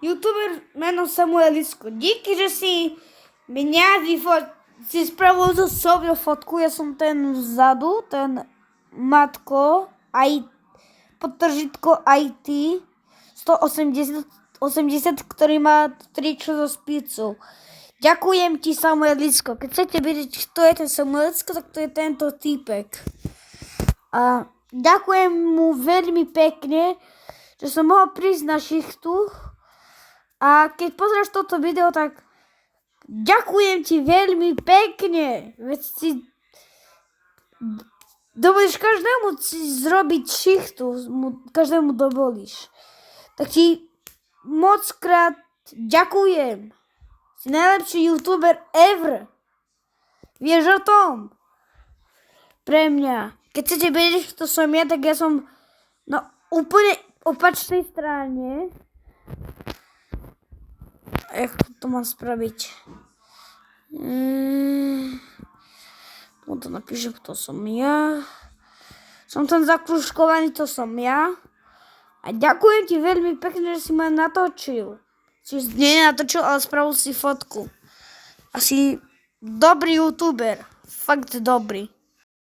youtuber jméno Samuelisko. Díky, že si mě si spravil so sobou fotku, ja som ten vzadu, ten matko, aj podtržitko IT 180, ktorý má tričko so spicou. Ďakujem ti, Samuelisko. Keď chcete vedieť, kto je ten Samuelisko, tak to je tento týpek. A ďakujem mu veľmi pekne, že som mohol prísť na šichtu. A keď pozrieš toto video, tak ďakujem ti veľmi pekne. Veď si dovolíš každému zrobiť šichtu, každému dovolíš. Tak ti mockrát ďakujem. Si najlepší youtuber ever. Vieš o tom? Pre mňa. Keď chcete vedieť, kto som ja, tak ja som na úplne opačnej strane. Jak to mám spraviť? Tu to napíšem, kto som ja. Som ten zakružkovaný, to som ja. A ďakujem ti veľmi pekne, že si ma natočil. Si nie natočil, ale spravil si fotku. Asi dobrý youtuber. Fakt dobrý.